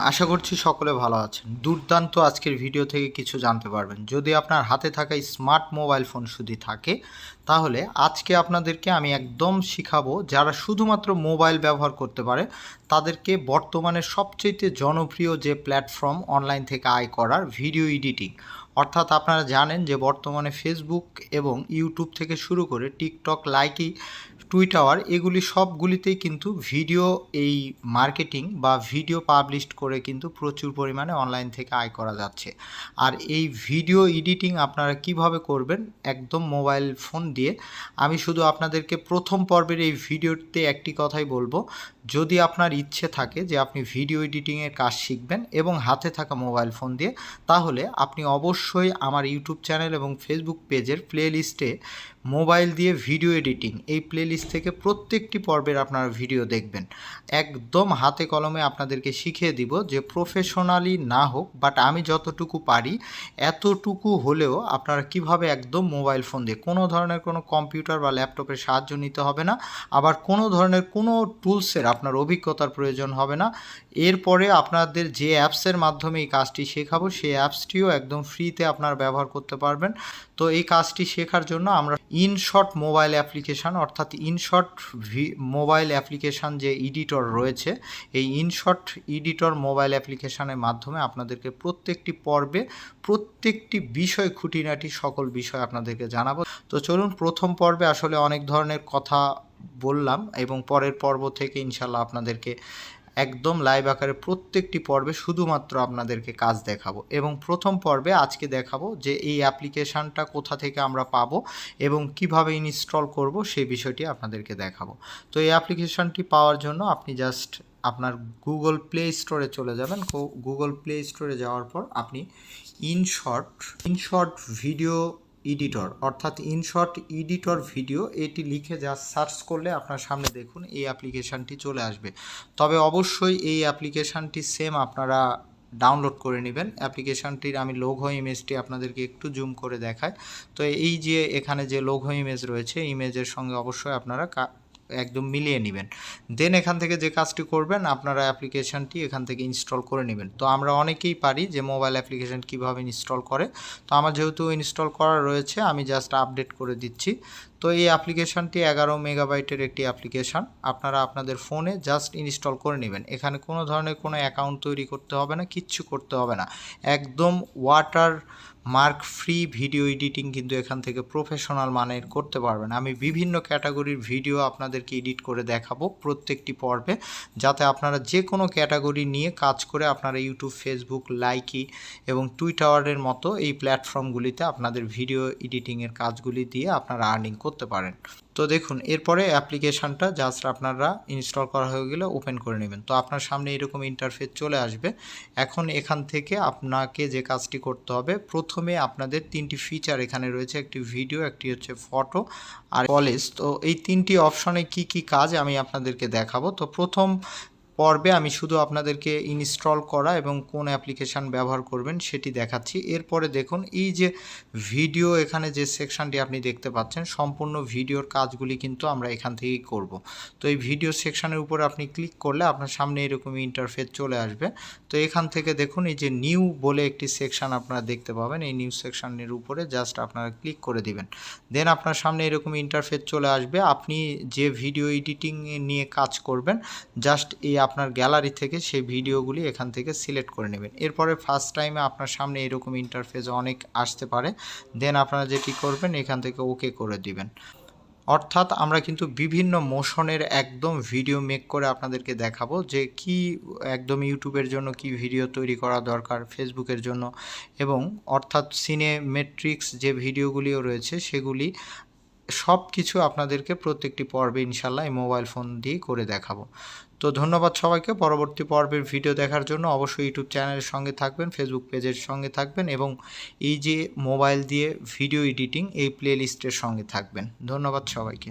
আশা করছি সকলে ভালো আছেন। দুর্দান্ত আজকের ভিডিও থেকে কিছু জানতে পারবেন। যদি আপনার হাতে থাকা স্মার্ট মোবাইল ফোন শুধু থাকে, তাহলে আজকে আপনাদেরকে আমি একদম শিখাবো যারা শুধুমাত্র মোবাইল ব্যবহার করতে পারে তাদেরকে বর্তমানে সবচেয়ে জনপ্রিয় যে প্ল্যাটফর্ম অনলাইন থেকে আয় করার ভিডিও এডিটিং। অর্থাৎ আপনারা জানেন যে বর্তমানে ফেসবুক এবং ইউটিউব থেকে শুরু করে টিকটক, লাইকি, টুইটার এগুলি সবগুলিতেই কিন্তু ভিডিও এই মার্কেটিং বা ভিডিও পাবলিশ করে কিন্তু প্রচুর পরিমাণে অনলাইন থেকে আয় করা যাচ্ছে। আর এই ভিডিও এডিটিং আপনারা কিভাবে করবেন একদম মোবাইল ফোন দিয়ে, আমি শুধু আপনাদেরকে প্রথম পর্বের এই ভিডিওতে একটি কথাই বলবো, যদি আপনার ইচ্ছে থাকে যে আপনি ভিডিও এডিটিংয়ের কাজ শিখবেন এবং হাতে থাকা মোবাইল ফোন দিয়ে, তাহলে আপনি অবশ্যই আমার ইউটিউব চ্যানেল এবং ফেসবুক পেজের প্লেলিস্টে মোবাইল দিয়ে ভিডিও এডিটিং এই প্লেলিস্ট থেকে প্রত্যেকটি পর্বের আপনারা ভিডিও দেখবেন। একদম হাতে কলমে আপনাদেরকে শিখিয়ে দিব, যে প্রফেশনালি না হোক বাট আমি যতটুকু পারি এতটুকু হলেও আপনারা কিভাবে একদম মোবাইল ফোন দিয়ে, কোনো ধরনের কোনো কম্পিউটার বা ল্যাপটপের সাহায্য নিতে হবে না, আবার কোনো ধরনের কোনো টুলসের আপনার অভিজ্ঞতার প্রয়োজন হবে না। এরপরে আপনাদের যে অ্যাপসের মাধ্যমে এই কাজটি শেখাবো সেই অ্যাপসটিও একদম ফ্রিতে আপনারা ব্যবহার করতে পারবেন। তো এই কাজটি শেখার জন্য আমরা ইনশট মোবাইল অ্যাপ্লিকেশান, অর্থাৎ ইনশট মোবাইল অ্যাপ্লিকেশান যে এডিটর রয়েছে, এই ইনশট এডিটর মোবাইল অ্যাপ্লিকেশানের মাধ্যমে আপনাদেরকে প্রত্যেকটি পর্বে প্রত্যেকটি বিষয়, খুঁটিনাটি সকল বিষয় আপনাদেরকে জানাবো। তো চলুন, প্রথম পর্বে আসলে অনেক ধরনের কথা বললাম এবং পরের পর্ব থেকে ইনশাল্লাহ আপনাদেরকে একদম লাইভ আকারে প্রত্যেকটি পর্বে শুধুমাত্র আপনাদেরকে কাজ দেখাবো। এবং প্রথম পর্বে আজকে দেখাবো যে এই অ্যাপ্লিকেশানটা কোথা থেকে আমরা পাবো এবং কিভাবে ইনস্টল করব সেই বিষয়টি আপনাদেরকে দেখাবো। তো এই অ্যাপ্লিকেশানটি পাওয়ার জন্য আপনি জাস্ট আপনার গুগল প্লে স্টোরে চলে যাবেন। গুগল প্লে স্টোরে যাওয়ার পর আপনি ইনশট ভিডিও এডিটর, অর্থাৎ ইনশট এডিটর ভিডিও, এটি লিখে জাস্ট সার্চ করলে আপনার সামনে দেখুন এই অ্যাপ্লিকেশানটি চলে আসবে। তবে অবশ্যই এই অ্যাপ্লিকেশানটি সেম আপনারা ডাউনলোড করে নেবেন। অ্যাপ্লিকেশানটির আমি লোগো ইমেজটি আপনাদেরকে একটু জুম করে দেখাই। তো এই যে এখানে যে লোগো ইমেজ রয়েছে, ইমেজের সঙ্গে অবশ্যই আপনারা একদম মিলিয়ে নেবেন। দেন এখান থেকে যে কাজটি করবেন, আপনারা অ্যাপ্লিকেশানটি এখান থেকে ইনস্টল করে নেবেন। তো আমরা অনেকেই পারি যে মোবাইল অ্যাপ্লিকেশান কিভাবে ইনস্টল করে, তো আমার যেহেতু ইনস্টল করা রয়েছে আমি জাস্ট আপডেট করে দিচ্ছি। তো এই অ্যাপ্লিকেশানটি 11 মেগাবাইটের একটি অ্যাপ্লিকেশান, আপনারা আপনাদের ফোনে জাস্ট ইনস্টল করে নেবেন। এখানে কোনো ধরনের কোনো অ্যাকাউন্ট তৈরি করতে হবে না, কিচ্ছু করতে হবে না, একদম water mark free video editing কিন্তু এখান থেকে প্রফেশনাল মানের করতে পারবেন। আমি বিভিন্ন ক্যাটাগরির ভিডিও আপনাদেরকে এডিট করে দেখাবো প্রত্যেকটি পর্বে, যাতে আপনারা যে কোনো ক্যাটাগরি নিয়ে কাজ করে আপনারা ইউটিউব, ফেসবুক, লাইকি এবং টুইটারের মতো এই প্ল্যাটফর্মগুলিতে আপনাদের ভিডিও এডিটিংয়ের কাজগুলি দিয়ে আপনারা আর্নিং করতে পারেন। তো দেখুন, এরপরে অ্যাপ্লিকেশানটা জাস্ট আপনারা ইনস্টল করা হয়ে গেলে ওপেন করে নেবেন। তো আপনার সামনে এরকম ইন্টারফেস চলে আসবে। এখন এখান থেকে আপনাকে যে কাজটি করতে হবে, প্রথমে আপনাদের তিনটি ফিচার এখানে রয়েছে, একটি ভিডিও, একটি হচ্ছে ফটো আর কলেজ। তো এই তিনটি অপশনে কি কি কাজ আমি আপনাদেরকে দেখাবো। তো প্রথম পর্বে আমি শুধু আপনাদেরকে ইনস্টল করা এবং কোন অ্যাপ্লিকেশান ব্যবহার করবেন সেটি দেখাচ্ছি। এরপরে দেখুন, এই যে ভিডিও, এখানে যে সেকশানটি আপনি দেখতে পাচ্ছেন, সম্পূর্ণ ভিডিওর কাজগুলি কিন্তু আমরা এখান থেকেই করব। তো এই ভিডিও সেকশানের উপর আপনি ক্লিক করলে আপনার সামনে এরকমই ইন্টারফেস চলে আসবে। তো এখান থেকে দেখুন, এই যে নিউ বলে একটি সেকশান আপনারা দেখতে পাবেন, এই নিউ সেকশানের উপরে জাস্ট আপনারা ক্লিক করে দিবেন। দেন আপনার সামনে এরকম ইন্টারফেস চলে আসবে। আপনি যে ভিডিও এডিটিং নিয়ে কাজ করবেন, জাস্ট এই আপনার গ্যালারি থেকে সেই ভিডিওগুলি এখান থেকে সিলেক্ট করে নেবেন। এরপরে ফার্স্ট টাইমে আপনার সামনে এরকম ইন্টারফেস অনেক আসতে পারে। দেন আপনারা যেটি করবেন, এখান থেকে ওকে করে দিবেন। অর্থাৎ আমরা কিন্তু বিভিন্ন মোশনের একদম ভিডিও মেক করে আপনাদেরকে দেখাবো যে কি একদম ইউটিউবের জন্য কি ভিডিও তৈরি করা দরকার, ফেসবুকের জন্য, এবং অর্থাৎ সিনেমেট্রিক্স যে ভিডিওগুলিও রয়েছে সেগুলি সব কিছু আপনাদেরকে প্রত্যেকটি পর্বে ইনশাল্লাহ এই মোবাইল ফোন দিয়ে করে দেখাবো। তো ধন্যবাদ সবাইকে। পরবর্তী পর্বের ভিডিও দেখার জন্য অবশ্যই ইউটিউব চ্যানেলের সঙ্গে থাকবেন, ফেসবুক পেজের সঙ্গে থাকবেন এবং এই যে মোবাইল দিয়ে ভিডিও এডিটিং এই প্লেলিস্টের সঙ্গে থাকবেন। ধন্যবাদ সবাইকে।